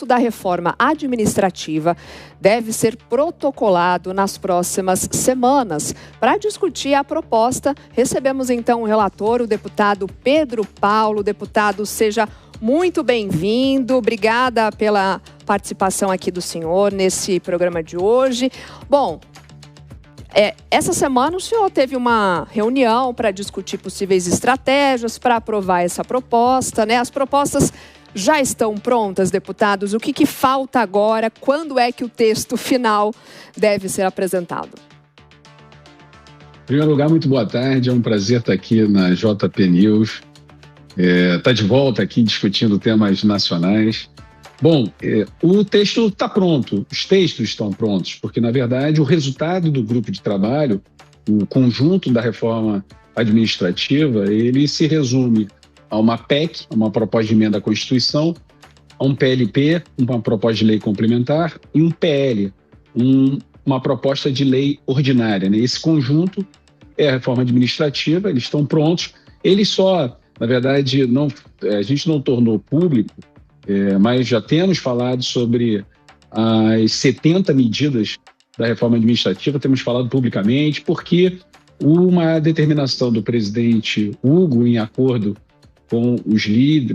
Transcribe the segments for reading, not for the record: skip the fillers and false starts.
da reforma administrativa deve ser protocolado nas próximas semanas. Para discutir a proposta, recebemos então o relator, o deputado Pedro Paulo. Deputado, seja muito bem-vindo. Obrigada pela participação aqui do senhor nesse programa de hoje. Bom, essa semana o senhor teve uma reunião para discutir possíveis estratégias para aprovar essa proposta, né? As propostas já estão prontas, deputados? O que falta agora? Quando é que o texto final deve ser apresentado? Em primeiro lugar, muito boa tarde. É um prazer estar aqui na JP News. Estar de volta aqui discutindo temas nacionais. Bom, o texto está pronto, os textos estão prontos, porque, na verdade, o resultado do grupo de trabalho, o conjunto da reforma administrativa, ele se resume a uma PEC, uma proposta de emenda à Constituição, a um PLP, uma proposta de lei complementar, e um PL, uma proposta de lei ordinária, né? Esse conjunto é a reforma administrativa, eles estão prontos. Eles só, na verdade, a gente não tornou público, mas já temos falado sobre as 70 medidas da reforma administrativa, temos falado publicamente, porque uma determinação do presidente Hugo, em acordo com os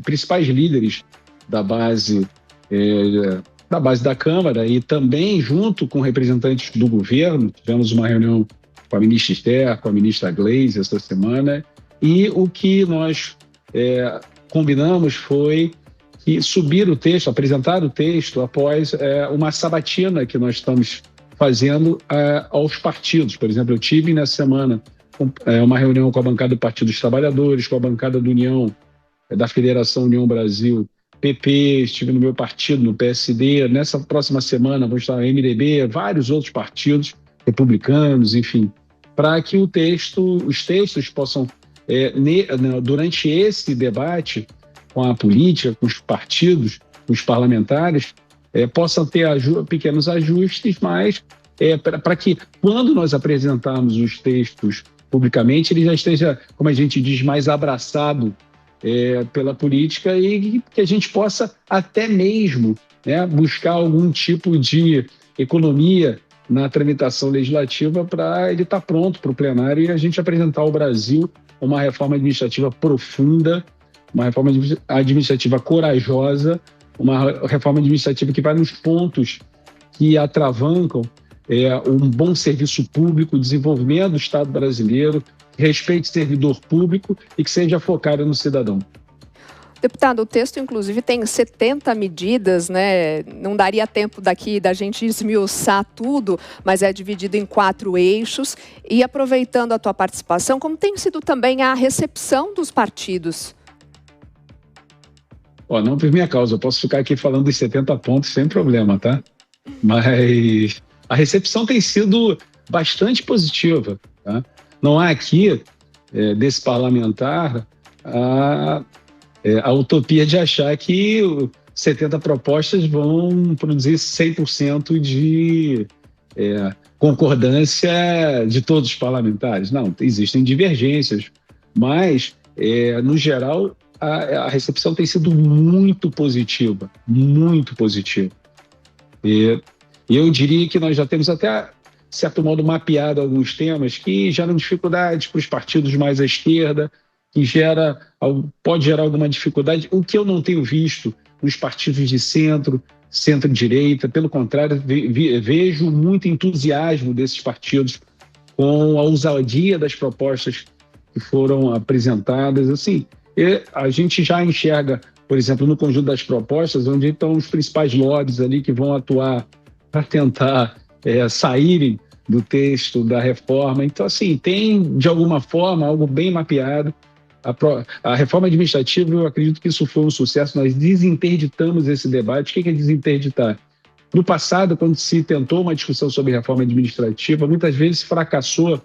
principais líderes da base da Câmara e também junto com representantes do governo. Tivemos uma reunião com a ministra Esther, com a ministra Gleisi essa semana, e o que nós combinamos foi subir o texto, apresentar o texto após uma sabatina que nós estamos fazendo aos partidos. Por exemplo, eu tive nessa semana uma reunião com a bancada do Partido dos Trabalhadores, com a bancada do União, da Federação União Brasil, PP, estive no meu partido, no PSD. Nessa próxima semana vou estar no MDB, vários outros partidos, republicanos, enfim, para que os textos possam, durante esse debate com a política, com os partidos, com os parlamentares, possam ter pequenos ajustes, mas para que, quando nós apresentarmos os textos publicamente, ele já esteja, como a gente diz, mais abraçado pela política e que a gente possa até mesmo buscar algum tipo de economia na tramitação legislativa para ele estar pronto para o plenário e a gente apresentar ao Brasil uma reforma administrativa profunda, uma reforma administrativa corajosa, uma reforma administrativa que vai nos pontos que atravancam um bom serviço público, desenvolvimento do Estado brasileiro, respeite o servidor público e que seja focado no cidadão. Deputado, o texto, inclusive, tem 70 medidas, né? Não daria tempo daqui da gente esmiuçar tudo, mas é dividido em 4 eixos. E aproveitando a tua participação, como tem sido também a recepção dos partidos? Não por minha causa, eu posso ficar aqui falando dos 70 pontos sem problema, tá? Mas a recepção tem sido bastante positiva, tá? Não há aqui, desse parlamentar, a utopia de achar que 70 propostas vão produzir 100% de concordância de todos os parlamentares. Não, existem divergências, mas, no geral, a recepção tem sido muito positiva, muito positiva. E eu diria que nós já temos até, de certo modo, mapeado alguns temas que geram dificuldades para os partidos mais à esquerda, que pode gerar alguma dificuldade, o que eu não tenho visto nos partidos de centro-direita. Pelo contrário, vejo muito entusiasmo desses partidos com a ousadia das propostas que foram apresentadas. Assim, a gente já enxerga, por exemplo, no conjunto das propostas, onde estão os principais lobbies ali que vão atuar para tentar saírem do texto da reforma. Então, assim, tem, de alguma forma, algo bem mapeado. A reforma administrativa, eu acredito que isso foi um sucesso. Nós desinterditamos esse debate. O que é desinterditar? No passado, quando se tentou uma discussão sobre reforma administrativa, muitas vezes fracassou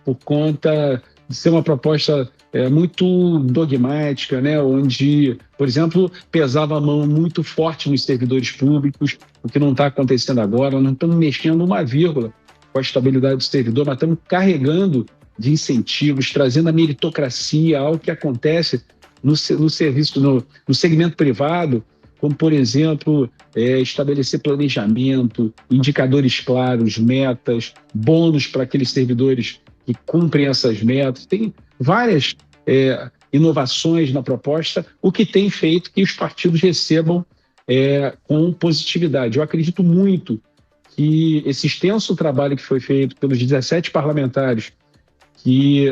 por conta de ser uma proposta muito dogmática, né? Onde, por exemplo, pesava a mão muito forte nos servidores públicos, o que não está acontecendo agora. Não estamos mexendo uma vírgula com a estabilidade do servidor, mas estamos carregando de incentivos, trazendo a meritocracia, algo que acontece no serviço, no segmento privado, como, por exemplo, estabelecer planejamento, indicadores claros, metas, bônus para aqueles servidores que cumprem essas metas. Tem várias inovações na proposta, o que tem feito que os partidos recebam com positividade. Eu acredito muito que esse extenso trabalho que foi feito pelos 17 parlamentares que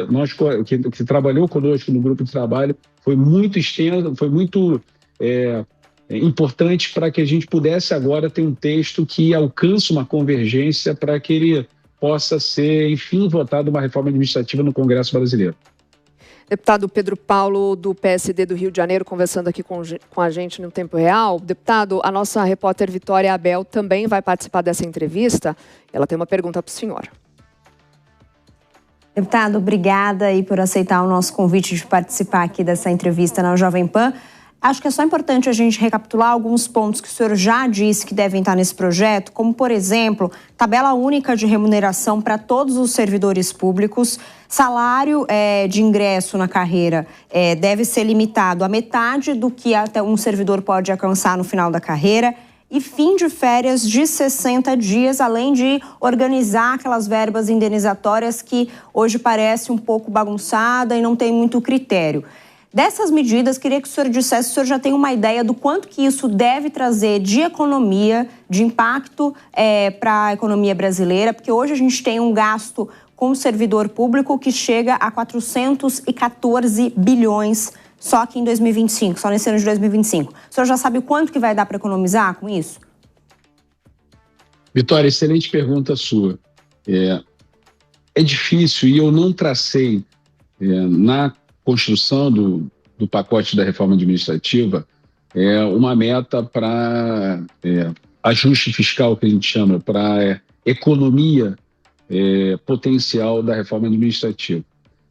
trabalhou conosco no grupo de trabalho foi muito extenso, foi muito importante para que a gente pudesse agora ter um texto que alcance uma convergência para que ele possa ser, enfim, votado uma reforma administrativa no Congresso brasileiro. Deputado Pedro Paulo, do PSD do Rio de Janeiro, conversando aqui com a gente no tempo real. Deputado, a nossa repórter Vitória Abel também vai participar dessa entrevista. Ela tem uma pergunta para o senhor. Deputado, obrigada aí por aceitar o nosso convite de participar aqui dessa entrevista na Jovem Pan. Acho que é só importante a gente recapitular alguns pontos que o senhor já disse que devem estar nesse projeto, como, por exemplo, tabela única de remuneração para todos os servidores públicos, salário de ingresso na carreira deve ser limitado à metade do que até um servidor pode alcançar no final da carreira, e fim de férias de 60 dias, além de organizar aquelas verbas indenizatórias que hoje parece um pouco bagunçada e não tem muito critério. Dessas medidas, queria que o senhor dissesse se o senhor já tem uma ideia do quanto que isso deve trazer de economia, de impacto para a economia brasileira, porque hoje a gente tem um gasto com o servidor público que chega a 414 bilhões só aqui em 2025, só nesse ano de 2025. O senhor já sabe o quanto que vai dar para economizar com isso? Vitória, excelente pergunta sua. É difícil e eu não tracei na construção do pacote da reforma administrativa uma meta para ajuste fiscal, que a gente chama, para economia potencial da reforma administrativa.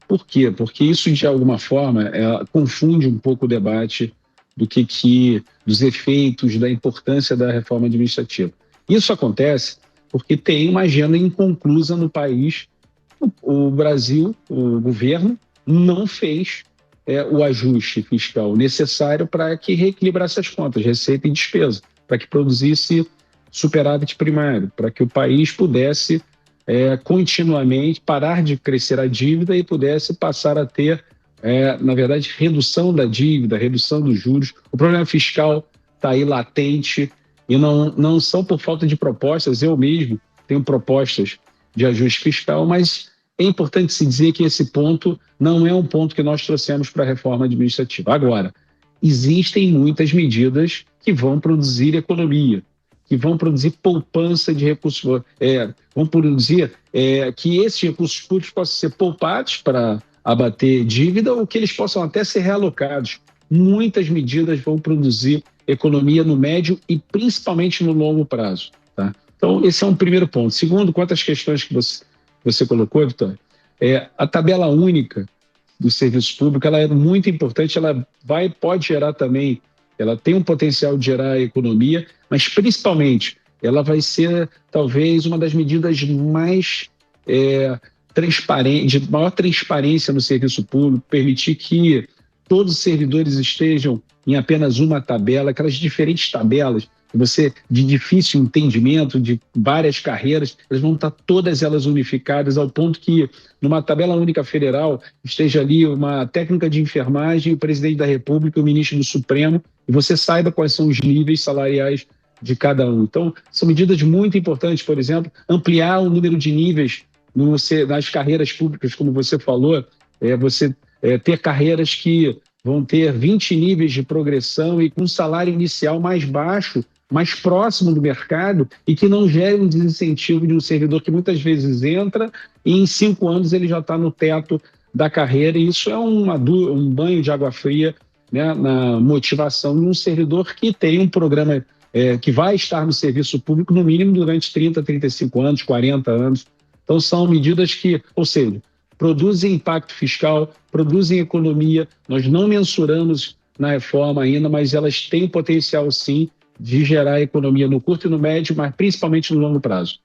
Por quê? Porque isso, de alguma forma, confunde um pouco o debate dos efeitos, da importância da reforma administrativa. Isso acontece porque tem uma agenda inconclusa no país. O Brasil, o governo, não fez o ajuste fiscal necessário para que reequilibrasse as contas, receita e despesa, para que produzisse superávit primário, para que o país pudesse continuamente parar de crescer a dívida e pudesse passar a ter, na verdade, redução da dívida, redução dos juros. O problema fiscal está aí latente e não são por falta de propostas. Eu mesmo tenho propostas de ajuste fiscal, mas é importante se dizer que esse ponto não é um ponto que nós trouxemos para a reforma administrativa. Agora, existem muitas medidas que vão produzir economia, que vão produzir poupança de recursos, vão produzir que esses recursos públicos possam ser poupados para abater dívida ou que eles possam até ser realocados. Muitas medidas vão produzir economia no médio e principalmente no longo prazo. Tá? Então, esse é um primeiro ponto. Segundo, quanto às questões que você colocou, Vitória, a tabela única do serviço público ela é muito importante, ela pode gerar também, ela tem um potencial de gerar economia, mas principalmente ela vai ser talvez uma das medidas mais transparentes, de maior transparência no serviço público, permitir que todos os servidores estejam em apenas uma tabela, aquelas diferentes tabelas de difícil entendimento, de várias carreiras, elas vão estar todas elas unificadas ao ponto que numa tabela única federal esteja ali uma técnica de enfermagem, o presidente da República, o ministro do Supremo, e você saiba quais são os níveis salariais de cada um. Então, são medidas muito importantes, por exemplo, ampliar o número de níveis nas carreiras públicas, como você falou, você ter carreiras que vão ter 20 níveis de progressão e com um salário inicial mais baixo, mais próximo do mercado e que não gere um desincentivo de um servidor que muitas vezes entra e em 5 anos ele já está no teto da carreira, e isso é um banho de água fria, né, na motivação de um servidor que tem um programa que vai estar no serviço público no mínimo durante 30, 35 anos, 40 anos. Então são medidas que, ou seja, produzem impacto fiscal, produzem economia, nós não mensuramos na reforma ainda, mas elas têm potencial sim de gerar economia no curto e no médio, mas principalmente no longo prazo.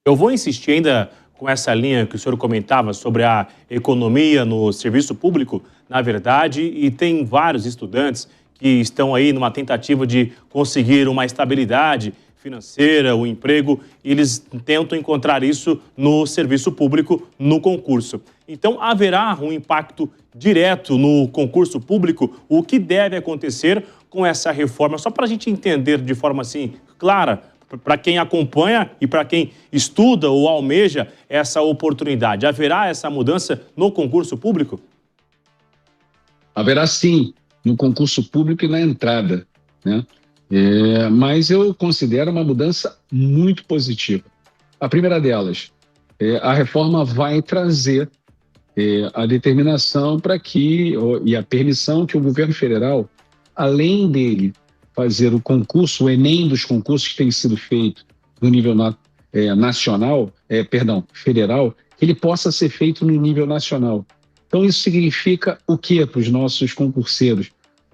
Eu vou insistir ainda com essa linha que o senhor comentava sobre a economia no serviço público, na verdade, e tem vários estudantes que estão aí numa tentativa de conseguir uma estabilidade financeira, o emprego, e eles tentam encontrar isso no serviço público, no concurso. Então, haverá um impacto direto no concurso público? O que deve acontecer com essa reforma? Só para a gente entender de forma assim clara, para quem acompanha e para quem estuda ou almeja essa oportunidade. Haverá essa mudança no concurso público? Haverá sim, no concurso público e na entrada, né? Mas eu considero uma mudança muito positiva. A primeira delas, a reforma vai trazer a determinação para que, e a permissão que o governo federal, além dele fazer o concurso, o Enem dos concursos que tem sido feito no nível federal, que ele possa ser feito no nível nacional. Então isso significa o quê para os nossos concurseiros?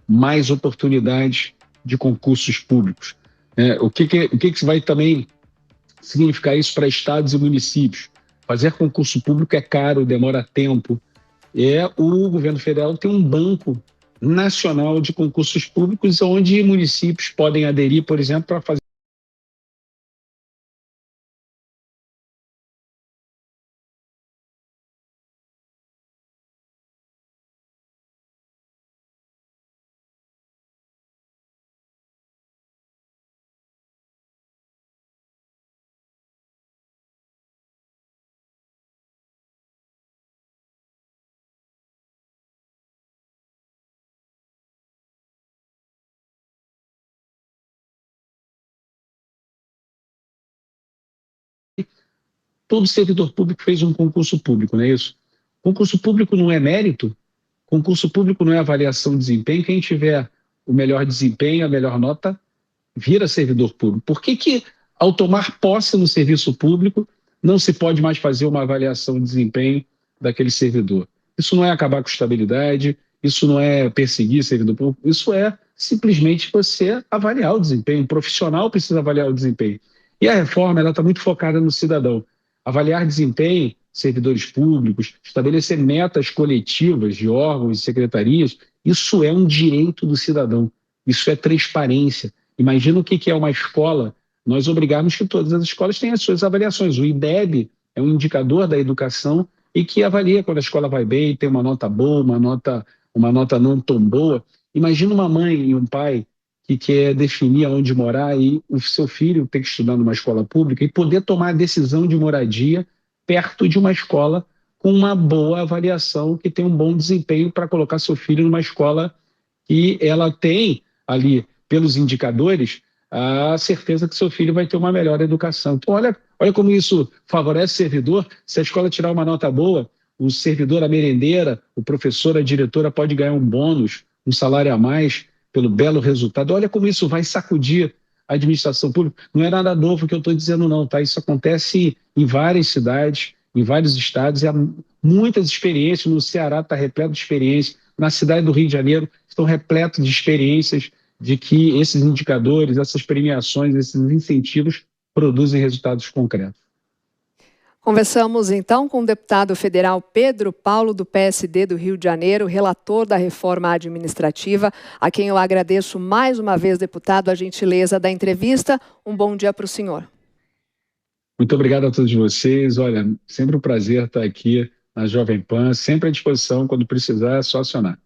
Mais oportunidades de concursos públicos. O que vai também significar isso para estados e municípios? Fazer concurso público é caro, demora tempo. O governo federal tem um banco nacional de concursos públicos onde municípios podem aderir, por exemplo, para fazer todo servidor público fez um concurso público, não é isso? Concurso público não é mérito, concurso público não é avaliação de desempenho. Quem tiver o melhor desempenho, a melhor nota, vira servidor público. Por que, ao tomar posse no serviço público, não se pode mais fazer uma avaliação de desempenho daquele servidor? Isso não é acabar com estabilidade, isso não é perseguir servidor público, isso é simplesmente você avaliar o desempenho. Um profissional precisa avaliar o desempenho. E a reforma está muito focada no cidadão. Avaliar desempenho, servidores públicos, estabelecer metas coletivas de órgãos e secretarias, isso é um direito do cidadão, isso é transparência. Imagina o que é uma escola, nós obrigarmos que todas as escolas tenham as suas avaliações. O IDEB é um indicador da educação e que avalia quando a escola vai bem, tem uma nota boa, uma nota não tão boa. Imagina uma mãe e um pai que quer definir aonde morar e o seu filho tem que estudar numa escola pública e poder tomar a decisão de moradia perto de uma escola com uma boa avaliação, que tem um bom desempenho para colocar seu filho numa escola que ela tem ali, pelos indicadores, a certeza que seu filho vai ter uma melhor educação. Então, olha como isso favorece o servidor. Se a escola tirar uma nota boa, o servidor, a merendeira, o professor, a diretora pode ganhar um bônus, um salário a mais pelo belo resultado. Olha como isso vai sacudir a administração pública. Não é nada novo que eu estou dizendo não, tá? Isso acontece em várias cidades, em vários estados, e há muitas experiências. No Ceará está repleto de experiências, na cidade do Rio de Janeiro estão repletos de experiências de que esses indicadores, essas premiações, esses incentivos produzem resultados concretos. Conversamos então com o deputado federal Pedro Paulo, do PSD do Rio de Janeiro, relator da reforma administrativa, a quem eu agradeço mais uma vez, deputado, a gentileza da entrevista. Um bom dia para o senhor. Muito obrigado a todos vocês. Olha, sempre um prazer estar aqui na Jovem Pan, sempre à disposição. Quando precisar, é só acionar.